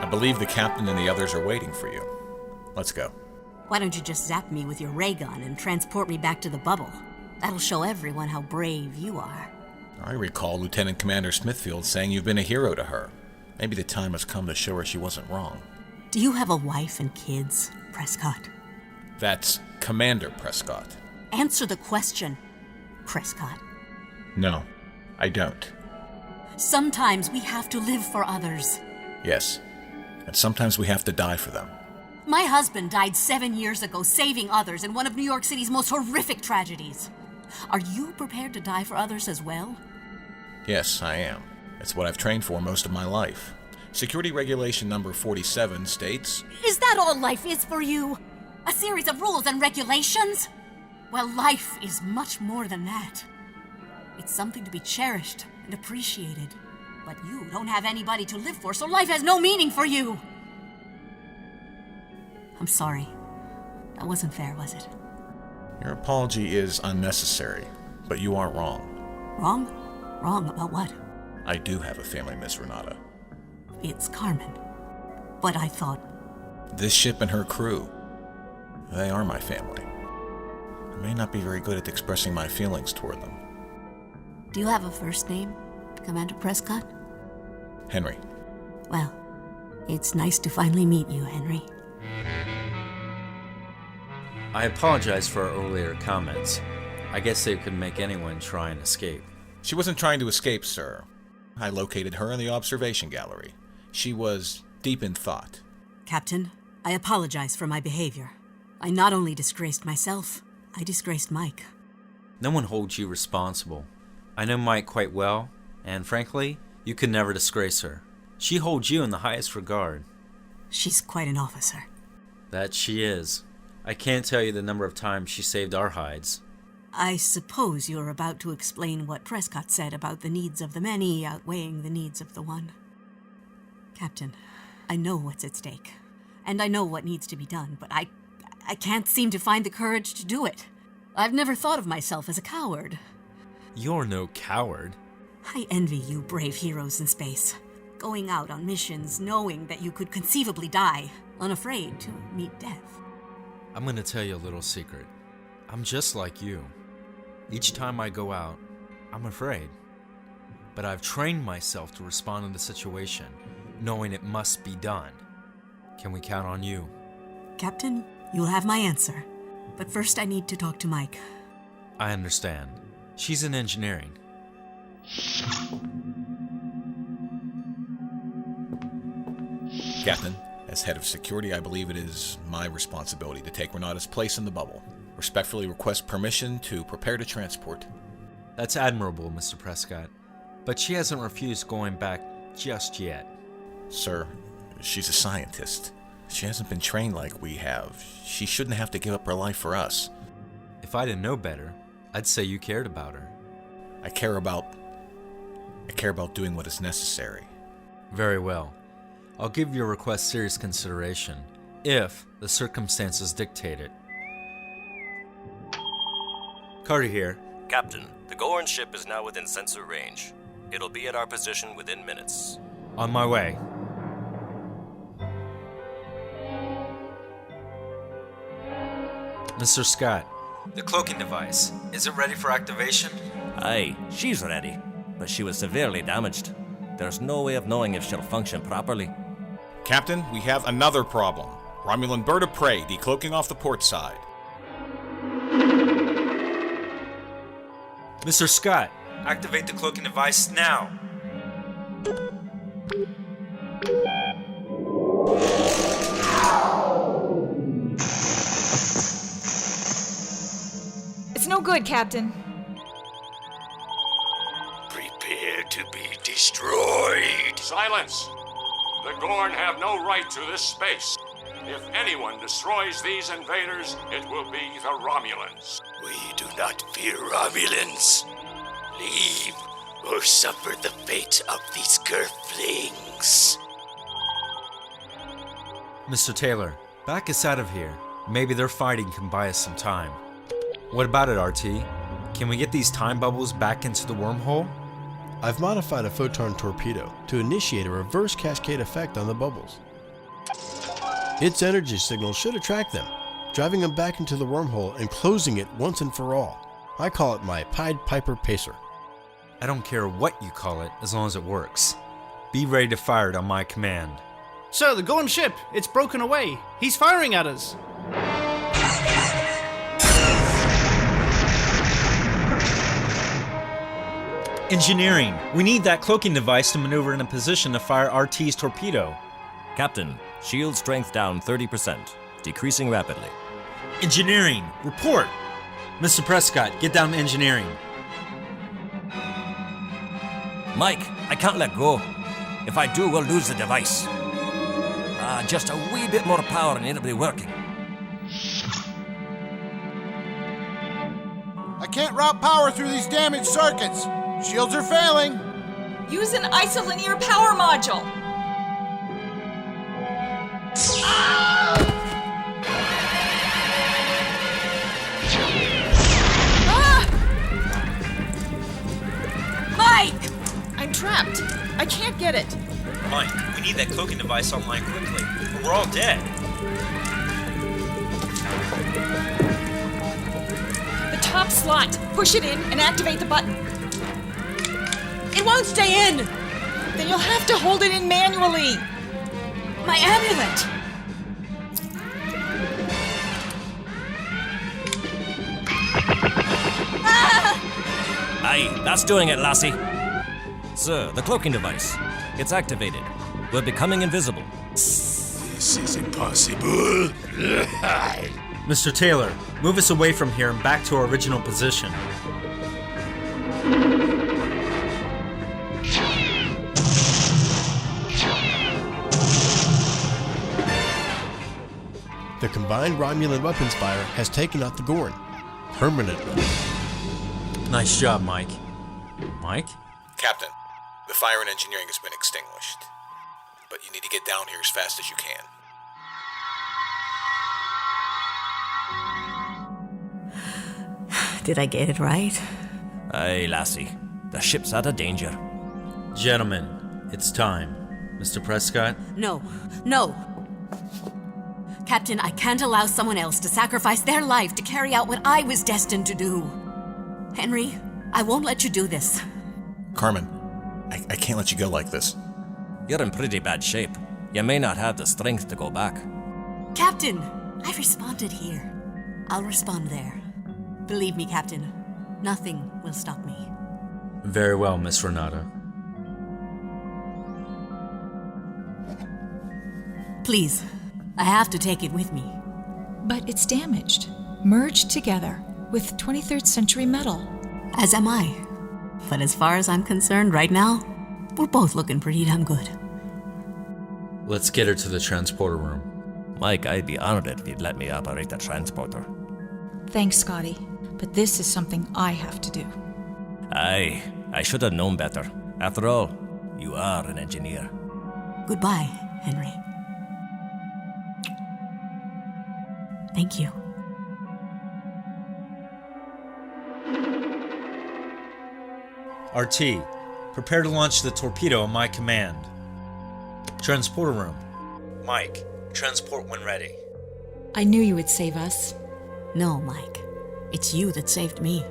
I believe the captain and the others are waiting for you. Let's go. Why don't you just zap me with your ray gun and transport me back to the bubble? That'll show everyone how brave you are. I recall Lieutenant Commander Smithfield saying you've been a hero to her. Maybe the time has come to show her she wasn't wrong. Do you have a wife and kids, Prescott? That's Commander Prescott. Answer the question, Prescott. No, I don't. Sometimes we have to live for others. Yes, and sometimes we have to die for them. My husband died 7 years ago saving others in one of New York City's most horrific tragedies. Are you prepared to die for others as well? Yes, I am. It's what I've trained for most of my life. Security Regulation number 47 states... Is that all life is for you? A series of rules and regulations? Well, life is much more than that. It's something to be cherished and appreciated. But you don't have anybody to live for, so life has no meaning for you. I'm sorry. That wasn't fair, was it? Your apology is unnecessary, but you aren't wrong. Wrong? Wrong about what? I do have a family, Miss Renata. It's Carmen. But I thought... This ship and her crew, they are my family. I may not be very good at expressing my feelings toward them. Do you have a first name, Commander Prescott? Henry. Well, it's nice to finally meet you, Henry. I apologize for our earlier comments. I guess they could make anyone try and escape. She wasn't trying to escape, sir. I located her in the observation gallery. She was deep in thought. Captain, I apologize for my behavior. I not only disgraced myself, I disgraced Mike. No one holds you responsible. I know Mike quite well, and frankly, you could never disgrace her. She holds you in the highest regard. She's quite an officer. That she is. I can't tell you the number of times she saved our hides. I suppose you're about to explain what Prescott said about the needs of the many outweighing the needs of the one. Captain, I know what's at stake, and I know what needs to be done, but I can't seem to find the courage to do it. I've never thought of myself as a coward. You're no coward. I envy you brave heroes in space, going out on missions knowing that you could conceivably die, unafraid to meet death. I'm gonna tell you a little secret. I'm just like you. Each time I go out, I'm afraid. But I've trained myself to respond in the situation, knowing it must be done. Can we count on you? Captain, you'll have my answer. But first I need to talk to Mike. I understand. She's in engineering. Captain, as head of security, I believe it is my responsibility to take Renata's place in the bubble. Respectfully request permission to prepare to transport. That's admirable, Mr. Prescott. But she hasn't refused going back just yet. Sir, she's a scientist. She hasn't been trained like we have. She shouldn't have to give up her life for us. If I didn't know better, I'd say you cared about her. I care about doing what is necessary. Very well. I'll give your request serious consideration, if the circumstances dictate it. Carter here. Captain, the Gorn ship is now within sensor range. It'll be at our position within minutes. On my way. Mr. Scott, the cloaking device, is it ready for activation? Aye, she's ready, but she was severely damaged. There's no way of knowing if she'll function properly. Captain, we have another problem. Romulan bird of prey decloaking off the port side. Mr. Scott, activate the cloaking device now. It's no good, Captain. Prepare to be destroyed. Silence! The Gorn have no right to this space. If anyone destroys these invaders, it will be the Romulans. We do not fear Romulans. Leave or suffer the fate of these Girthlings. Mr. Taylor, back us out of here. Maybe their fighting can buy us some time. What about it, RT? Can we get these time bubbles back into the wormhole? I've modified a photon torpedo to initiate a reverse cascade effect on the bubbles. Its energy signal should attract them, driving them back into the wormhole and closing it once and for all. I call it my Pied Piper Pacer. I don't care what you call it, as long as it works. Be ready to fire it on my command. Sir, the Gorn ship, it's broken away. He's firing at us. Engineering! We need that cloaking device to maneuver in a position to fire RT's torpedo. Captain, shield strength down 30%, decreasing rapidly. Engineering! Report! Mr. Prescott, get down to engineering. Mike, I can't let go. If I do, we'll lose the device. Just a wee bit more power and it'll be working. I can't route power through these damaged circuits. Shields are failing. Use an isolinear power module. Mike! I'm trapped. I can't get it. Mike, we need that cloaking device online quickly, or we're all dead. The top slot. Push it in and activate the button. It won't stay in! Then you'll have to hold it in manually. My amulet! Aye, that's doing it, lassie. Sir, the cloaking device. It's activated. We're becoming invisible. This is impossible. Mr. Taylor, move us away from here and back to our original position. The combined Romulan weapons fire has taken out the Gorn permanently. Nice job, Mike. Mike? Captain, the fire in engineering has been extinguished. But you need to get down here as fast as you can. Did I get it right? Aye, lassie. The ship's out of danger. Gentlemen, it's time. Mr. Prescott? No. Captain, I can't allow someone else to sacrifice their life to carry out what I was destined to do. Henry, I won't let you do this. Carmen, I can't let you go like this. You're in pretty bad shape. You may not have the strength to go back. Captain, I responded here. I'll respond there. Believe me, Captain, nothing will stop me. Very well, Miss Renata. Please, I have to take it with me. But it's damaged. Merged together with 23rd century metal. As am I. But as far as I'm concerned right now, we're both looking pretty damn good. Let's get her to the transporter room. Mike, I'd be honored if you'd let me operate the transporter. Thanks, Scotty. But this is something I have to do. Aye, I should have known better. After all, you are an engineer. Goodbye, Henry. Thank you. RT, prepare to launch the torpedo on my command. Transporter room. Mike, transport when ready. I knew you would save us. No, Mike. It's you that saved me.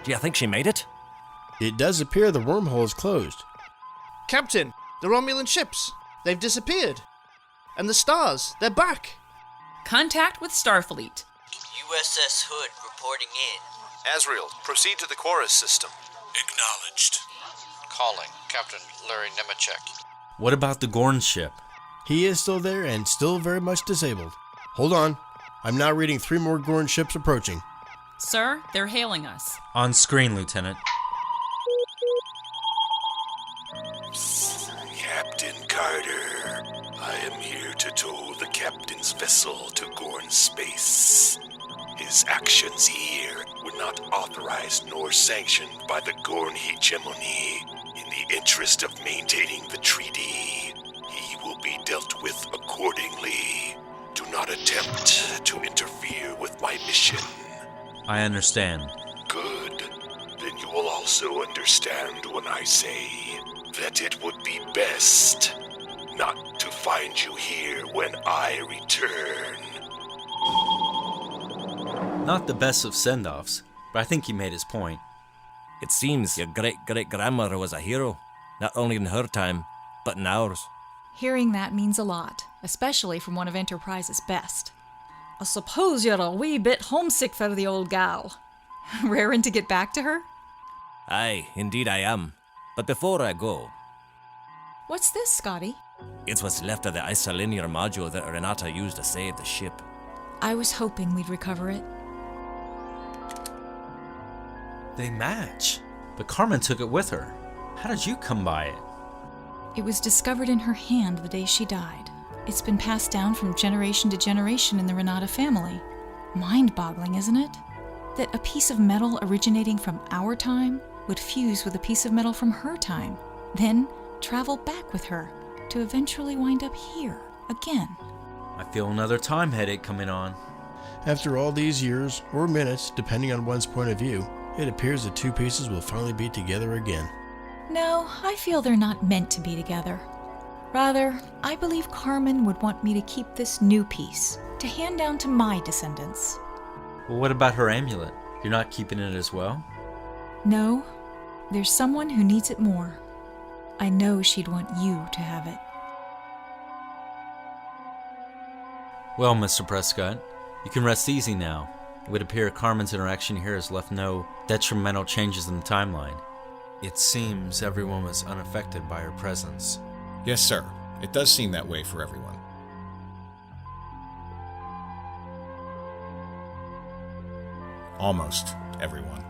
Do you think she made it? It does appear the wormhole is closed. Captain, the Romulan ships, they've disappeared. And the stars, they're back. Contact with Starfleet. USS Hood reporting in. Asriel, proceed to the Chorus system. Acknowledged. Calling Captain Larry Nemechek. What about the Gorn ship? He is still there and still very much disabled. Hold on. I'm now reading 3 more Gorn ships approaching. Sir, they're hailing us. On screen, Lieutenant. Captain Carter, I am here to tow the captain's vessel to Gorn space. His actions here were not authorized nor sanctioned by the Gorn hegemony. In the interest of maintaining the treaty, he will be dealt with accordingly. Do not attempt to interfere with my mission. I understand. Good. Then you will also understand when I say that it would be best not to find you here when I return. Not the best of send-offs, but I think he made his point. It seems your great-great-grandmother was a hero, not only in her time, but in ours. Hearing that means a lot, especially from one of Enterprise's best. I suppose you're a wee bit homesick for the old gal. Raring to get back to her? Aye, indeed I am. But before I go... What's this, Scotty? It's what's left of the isolinear module that Renata used to save the ship. I was hoping we'd recover it. They match. But Carmen took it with her. How did you come by it? It was discovered in her hand the day she died. It's been passed down from generation to generation in the Renata family. Mind-boggling, isn't it? That a piece of metal originating from our time would fuse with a piece of metal from her time, then travel back with her to eventually wind up here again. I feel another time headache coming on. After all these years, or minutes, depending on one's point of view, it appears the two pieces will finally be together again. No, I feel they're not meant to be together. Rather, I believe Carmen would want me to keep this new piece, to hand down to my descendants. Well, what about her amulet? You're not keeping it as well? No, there's someone who needs it more. I know she'd want you to have it. Well, Mr. Prescott, you can rest easy now. It would appear Carmen's interaction here has left no detrimental changes in the timeline. It seems everyone was unaffected by her presence. Yes, sir. It does seem that way for everyone. Almost everyone.